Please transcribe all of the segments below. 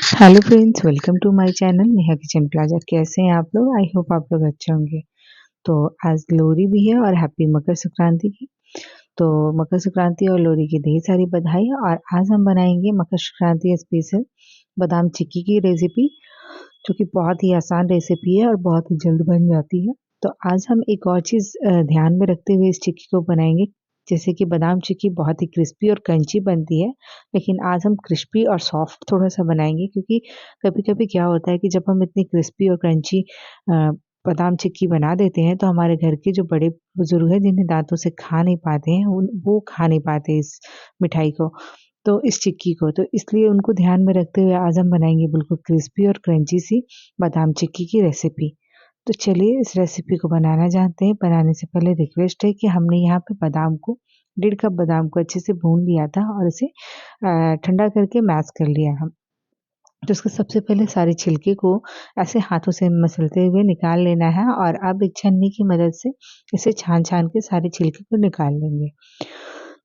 Hello friends, welcome to my channel Neha kitchen plaza. कैसे हैं आप लोग? आई होप आप लोग अच्छे होंगे। तो आज लोहड़ी भी है और हैप्पी मकर संक्रांति की। तो मकर संक्रांति और लोहड़ी की ढेर सारी बधाई। और आज हम बनाएंगे मकर संक्रांति स्पेशल बादाम चिक्की की रेसिपी, जो कि बहुत ही आसान रेसिपी है और बहुत ही जल्द बन जाती है। तो आज हम एक और चीज़ ध्यान में रखते हुए इस चिक्की को बनाएंगे। जैसे कि बादाम चिक्की बहुत ही क्रिस्पी और क्रंची बनती है, लेकिन आज हम क्रिस्पी और सॉफ्ट थोड़ा सा बनाएंगे, क्योंकि कभी कभी क्या होता है कि जब हम इतनी क्रिस्पी और क्रंची बादाम चिक्की बना देते हैं, तो हमारे घर के जो बड़े बुजुर्ग हैं जिन्हें दांतों से खा नहीं पाते हैं, वो खा नहीं पाते इस मिठाई को, तो इस चिक्की को। तो इसलिए उनको ध्यान में रखते हुए आज हम बनाएंगे बिल्कुल क्रिस्पी और क्रंची सी बादाम चिक्की की रेसिपी। तो चलिए इस रेसिपी को बनाना जानते हैं। बनाने से पहले रिक्वेस्ट है कि हमने यहाँ पे बादाम को 1.5 कप बादाम को अच्छे से भून लिया था और इसे ठंडा करके मैश कर लिया हम। तो उसको सबसे पहले सारे छिलके को ऐसे हाथों से मसलते हुए निकाल लेना है, और अब एक छन्नी की मदद से इसे छान छान के सारे छिलके को निकाल लेंगे।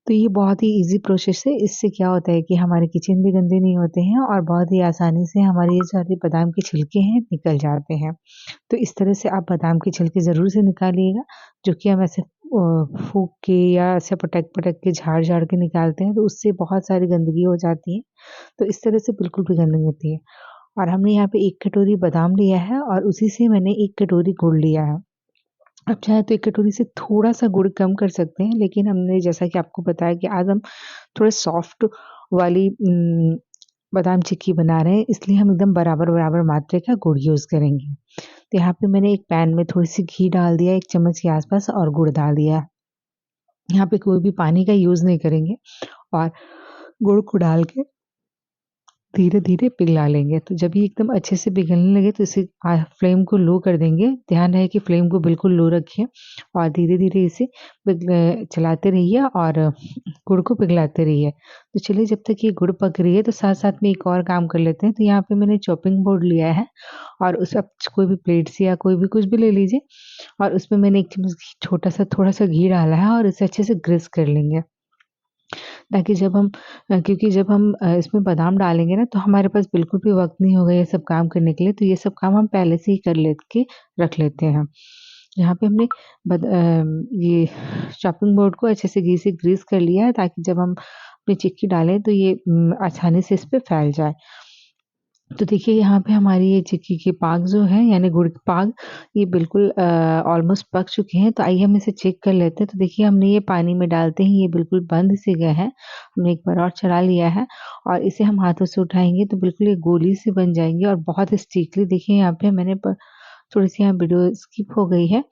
तो ये बहुत ही इजी प्रोसेस है। इससे क्या होता है कि हमारे किचन भी गंदे नहीं होते हैं और बहुत ही आसानी से हमारे ये सारे बादाम के छिलके हैं निकल जाते हैं। तो इस तरह से आप बादाम के छिलके ज़रूर से निकालिएगा, जो कि हम ऐसे फूँक के या ऐसे पटक-पटक के झाड़-झाड़ के निकालते हैं, तो उससे बहुत सारी गंदगी हो जाती है। तो इस तरह से बिल्कुल भी गंदगी नहीं होती है। और हमने यहाँ पे 1 कटोरी बादाम लिया है और उसी से मैंने 1 कटोरी गुड़ लिया है। आप चाहें तो 1 कटोरी से थोड़ा-सा गुड़ कम कर सकते हैं, लेकिन हमने जैसा कि आपको बताया कि आज हम थोड़े सॉफ्ट वाली बादाम चिक्की बना रहे हैं, इसलिए हम एकदम बराबर-बराबर मात्रा का गुड़ यूज़ करेंगे। तो यहाँ पे मैंने एक पैन में थोड़ी-सी घी डाल दिया, 1 चम्मच के आसपास, और गुड़ डाल दिया। यहाँ पे कोई भी पानी का यूज़ नहीं करेंगे, और गुड़ को डाल के धीरे-धीरे पिघला लेंगे। तो जब ये एकदम अच्छे से पिघलने लगे तो इसे फ्लेम को लो कर देंगे। ध्यान रहे कि फ्लेम को बिल्कुल लो रखें और धीरे-धीरे इसे चलाते रहिए और गुड़ को पिघलाते रहिए। तो चलिए, जब तक ये गुड़ पक रही है तो साथ-साथ में एक और काम कर लेते हैं। तो यहाँ पे मैंने चॉपिंग बोर्ड लिया है, और उस आप कोई भी प्लेट्स या कोई भी कुछ भी ले लीजिए, और उसमें मैंने 1 चम्मच छोटा-सा थोड़ा-सा घी डाला है और इसे अच्छे से ग्रीस कर लेंगे। ताकि जब हम क्योंकि जब हम इसमें बादाम डालेंगे ना, तो हमारे पास बिल्कुल भी वक़्त नहीं होगा ये सब काम करने के लिए, तो ये सब काम हम पहले से ही कर ले के रख लेते हैं। यहाँ पे हमने ये चॉपिंग बोर्ड को अच्छे से घी से ग्रीस कर लिया है, ताकि जब हम अपनी चिक्की डालें तो ये आसानी से इस पे फैल जाए। तो देखिए, यहाँ पे हमारी ये चिक्की की पाक जो है, यानी गुड़ की पाक, ये बिल्कुल ऑलमोस्ट पक चुके हैं। तो आइए हम इसे चेक कर लेते हैं। तो देखिए, हमने ये पानी में डालते ही ये बिल्कुल बंध से गए हैं। हमने एक बार और चला लिया है, और इसे हम हाथों से उठाएँगे तो बिल्कुल ये गोली सी बन जाएँगी और बहुत स्टिकली। देखिए, यहाँ पे मैंने थोड़ी-सी यहाँ वीडियो स्किप हो गई है,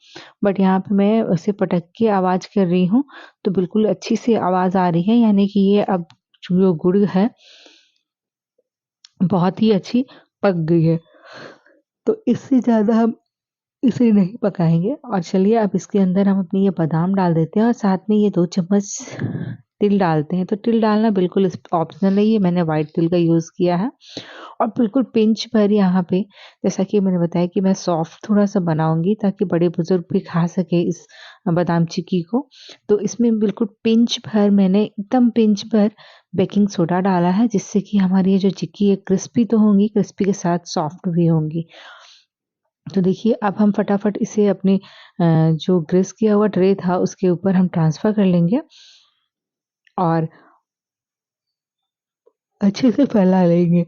बट यहाँ पे मैं उसे पटक के आवाज़ कर रही हूँ, तो बिल्कुल अच्छी सी आवाज़ आ रही है, यानी कि ये अब जो गुड़ है बहुत ही अच्छी पक गई है। तो इससे ज़्यादा हम इसे नहीं पकाएँगे, और चलिए अब इसके अंदर हम अपनी ये बादाम डाल देते हैं और साथ में ये 2 चम्मच तिल डालते हैं। तो तिल डालना बिल्कुल ऑप्शनल है, ये मैंने व्हाइट तिल का यूज़ किया है। और बिल्कुल पिंच भर यहाँ पे, जैसा कि मैंने बताया कि मैं सॉफ्ट थोड़ा-सा बनाऊँगी ताकि बड़े-बुज़ुर्ग भी खा सकें इस बादाम चिक्की को। तो इसमें बिल्कुल पिंच भर, मैंने एकदम पिंच भर बेकिंग सोडा डाला है, जिससे कि हमारी ये जो चिक्की है क्रिस्पी तो होंगी, क्रिस्पी के साथ सॉफ्ट भी होंगी। तो देखिए, अब हम फटाफट इसे अपने जो ग्रीस किया हुआ ट्रे था उसके ऊपर हम ट्रांसफ़र कर लेंगे, और अच्छे से फैला लेंगे।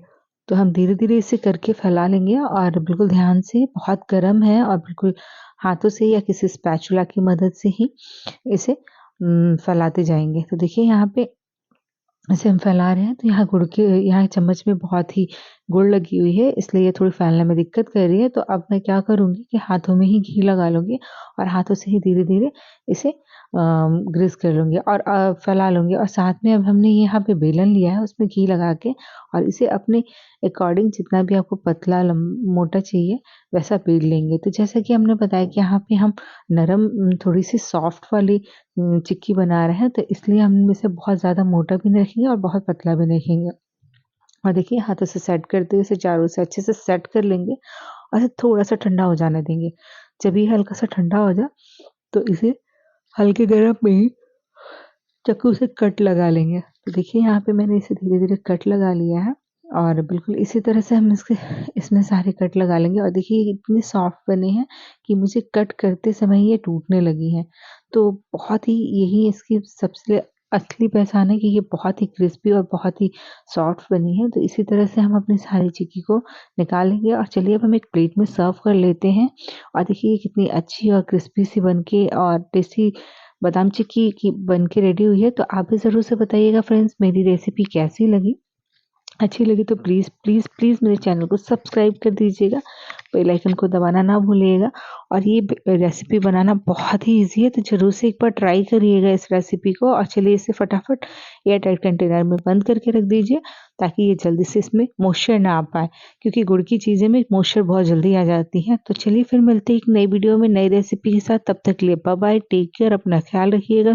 तो हम धीरे-धीरे इसे करके फैला लेंगे, और बिल्कुल ध्यान से, बहुत गरम है, और बिल्कुल हाथों से या किसी स्पैचुला की मदद से ही इसे फैलाते जाएँगे। तो देखिए, यहाँ पे ऐसे हम फैला रहे हैं, तो यहाँ चम्मच में बहुत ही गुड़ लगी हुई है, इसलिए ये थोड़ी फैलने में दिक्कत कर रही है। तो अब मैं क्या करूँगी कि हाथों में ही घी लगा लूँगी, और हाथों से ही धीरे-धीरे इसे ग्रीस कर लूँगी और फैला लूँगी, और साथ में अब हमने यहाँ पे बेलन लिया है, उसमें घी लगा के, और इसे अपने अकॉर्डिंग जितना भी आपको पतला मोटा चाहिए वैसा बेल लेंगे। तो जैसा कि हमने बताया कि यहाँ पे हम नरम थोड़ी-सी सॉफ्ट वाली चिक्की बना रहे हैं, तो इसलिए हम इसे बहुत ज़्यादा मोटा भी नहीं रखेंगे और बहुत पतला भी नहीं रखेंगे। और देखिए, हाथों से सेट करते हुए इसे चारों से अच्छे से सेट कर लेंगे, और इसे थोड़ा-सा ठंडा हो जाने देंगे। जब ये हल्का-सा ठंडा हो जाए, तो इसे हल्के गरम में ही चाकू से कट लगा लेंगे। तो देखिए, यहाँ पे मैंने इसे धीरे-धीरे कट लगा लिया है, और बिल्कुल इसी तरह से हम इसमें सारे कट लगा लेंगे और देखिए ये इतने सॉफ्ट बने हैं कि मुझे कट करते समय ये टूटने लगी हैं। तो बहुत ही यही इसकी सबसे असली पहचान है कि ये बहुत ही क्रिस्पी और बहुत ही सॉफ्ट बनी है। तो इसी तरह से हम अपनी सारी चिक्की को निकाल लेंगे और चलिए अब हम एक प्लेट में सर्व कर लेते हैं। और देखिए ये कितनी अच्छी और क्रिस्पी सी बन के और टेस्टी बादाम चिक्की की बन के रेडी हुई है। तो आप भी ज़रूर से बताइएगा फ्रेंड्स मेरी रेसिपी कैसी लगी? अच्छी लगी तो प्लीज़, प्लीज़, प्लीज़ मेरे चैनल को सब्सक्राइब कर दीजिएगा, बेल आइकन को दबाना ना भूलिएगा और ये रेसिपी बनाना बहुत ही ईज़ी है, तो ज़रूर से एक बार ट्राई करिएगा इस रेसिपी को और चलिए इसे फटाफट एयर टाइट कंटेनर में बंद करके रख दीजिए ताकि ये जल्दी से इसमें मॉइस्चर ना आ पाए, क्योंकि गुड़ की चीज़ें में मॉइस्चर बहुत जल्दी आ जाती हैं। तो चलिए फिर मिलते हैं एक नई वीडियो में नई रेसिपी के साथ, तब तक के लिए बाय बाय, टेक केयर, अपना ख्याल रखिएगा।